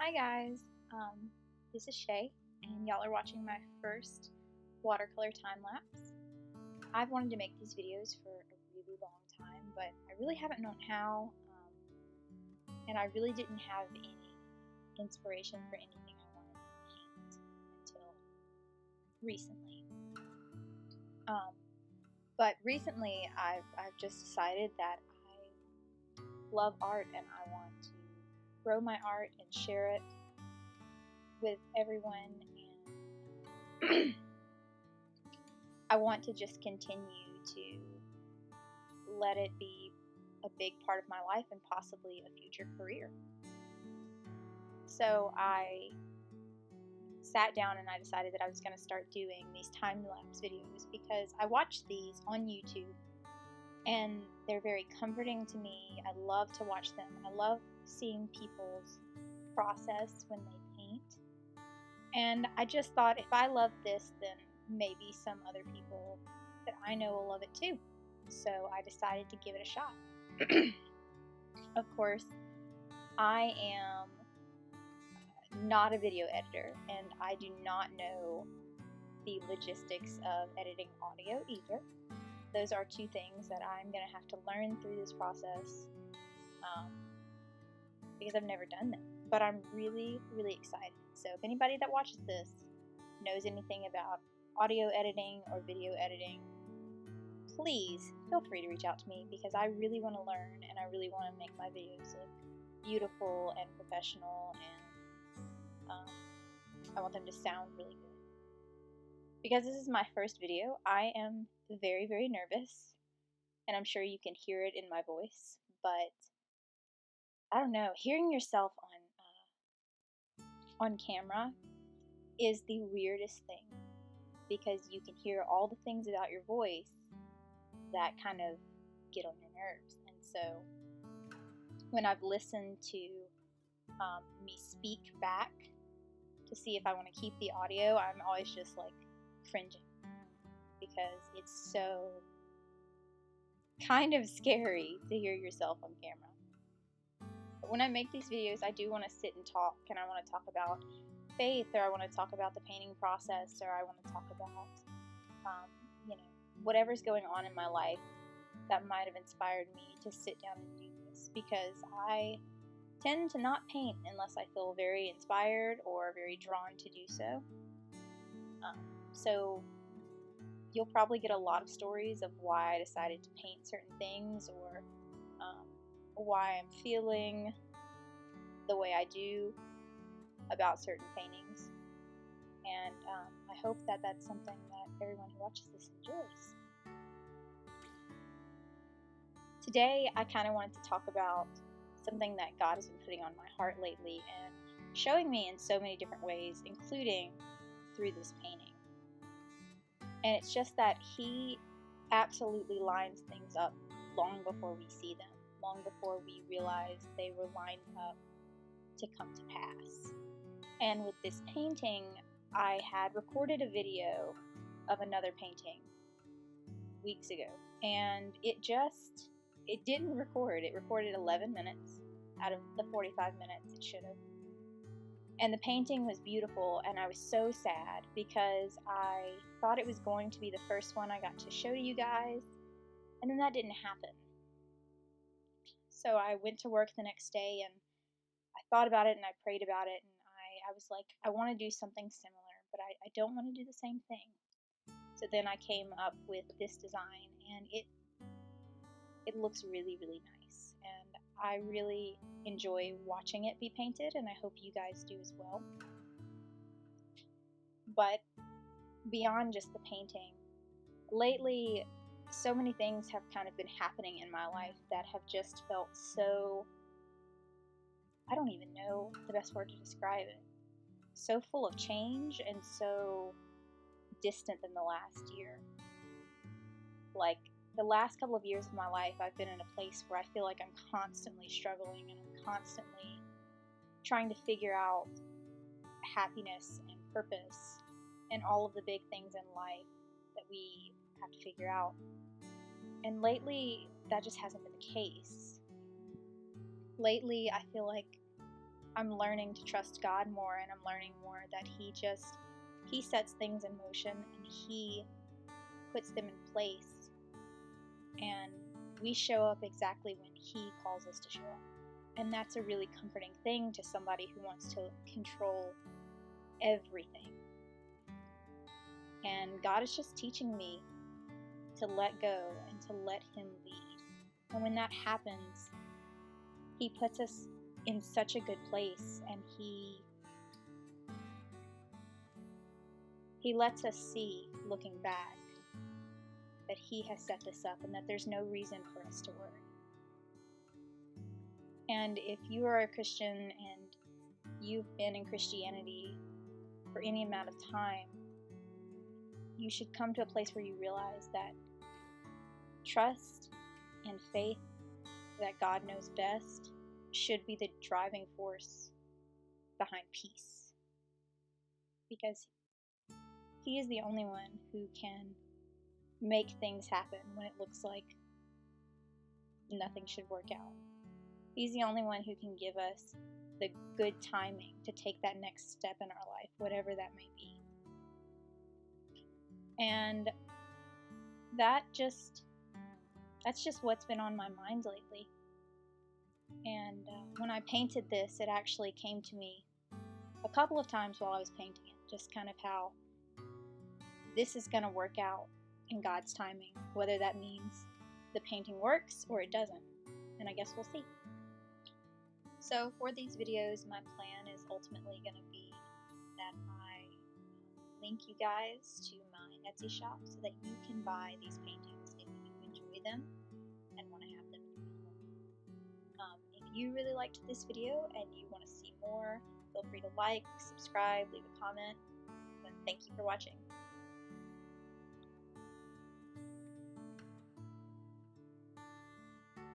Hi guys, this is Shay, and y'all are watching my first watercolor time lapse. I've wanted to make these videos for a really long time, but I really haven't known how, and I really didn't have any inspiration for anything I wanted to paint until recently. But recently I've just decided that I love art and I want to grow my art and share it with everyone, and I want to just continue to let it be a big part of my life and possibly a future career. So I sat down and I decided that I was going to start doing these time-lapse videos because I watch these on YouTube and they're very comforting to me. I love to watch them. I love seeing people's process when they paint. And I just thought, if I love this, then maybe some other people that I know will love it too. So I decided to give it a shot. Of course, I am not a video editor, and I do not know the logistics of editing audio either. Those are two things that I'm going to have to learn through this process because I've never done them. But I'm really, really excited. So if anybody that watches this knows anything about audio editing or video editing, please feel free to reach out to me because I really want to learn and I really want to make my videos look beautiful and professional, and I want them to sound really good. Because this is my first video, I am very, very nervous, and I'm sure you can hear it in my voice, but I don't know, hearing yourself on camera is the weirdest thing because you can hear all the things about your voice that kind of get on your nerves. And so when I've listened to me speak back to see if I want to keep the audio, I'm always just like cringing because it's so kind of scary to hear yourself on camera. But when I make these videos, I do want to sit and talk, and I want to talk about faith, or I want to talk about the painting process, or I want to talk about whatever's going on in my life that might have inspired me to sit down and do this, because I tend to not paint unless I feel very inspired or very drawn to do so. So you'll probably get a lot of stories of why I decided to paint certain things, or why I'm feeling the way I do about certain paintings. And I hope that that's something that everyone who watches this enjoys. Today, I kind of wanted to talk about something that God has been putting on my heart lately and showing me in so many different ways, including through this painting. And it's just that He absolutely lines things up long before we see them, long before we realize they were lined up to come to pass. And with this painting, I had recorded a video of another painting weeks ago, and it didn't record. It recorded 11 minutes out of the 45 minutes it should have. And the painting was beautiful, and I was so sad because I thought it was going to be the first one I got to show to you guys, and then that didn't happen. So I went to work the next day, and I thought about it, and I prayed about it, and I was like, I want to do something similar, but I don't want to do the same thing. So then I came up with this design, and it looks really, really nice, and I really enjoy watching it be painted, and I hope you guys do as well. But beyond just the painting, lately so many things have kind of been happening in my life that have just felt so, I don't even know the best word to describe it, so full of change and so distant than the last year. Like, the last couple of years of my life, I've been in a place where I feel like I'm constantly struggling and I'm constantly trying to figure out happiness and purpose and all of the big things in life that we have to figure out. And lately, that just hasn't been the case. Lately, I feel like I'm learning to trust God more, and I'm learning more that He sets things in motion and He puts them in place, and we show up exactly when He calls us to show up. And that's a really comforting thing to somebody who wants to control everything. And God is just teaching me to let go and to let Him lead. And when that happens, He puts us in such a good place, and He lets us see, looking back, that He has set this up and that there's no reason for us to worry. And if you are a Christian and you've been in Christianity for any amount of time, you should come to a place where you realize that trust and faith that God knows best should be the driving force behind peace. Because He is the only one who can make things happen when it looks like nothing should work out. He's the only one who can give us the good timing to take that next step in our life, whatever that may be. And that's just what's been on my mind lately. And when I painted this, it actually came to me a couple of times while I was painting it, just kind of how this is going to work out in God's timing, whether that means the painting works or it doesn't. And I guess we'll see. So for these videos, my plan is ultimately going to be that I link you guys to my Etsy shop so that you can buy these paintings if you enjoy them and want to have them in your home. If you really liked this video and you want to see more, feel free to like, subscribe, leave a comment. But thank you for watching.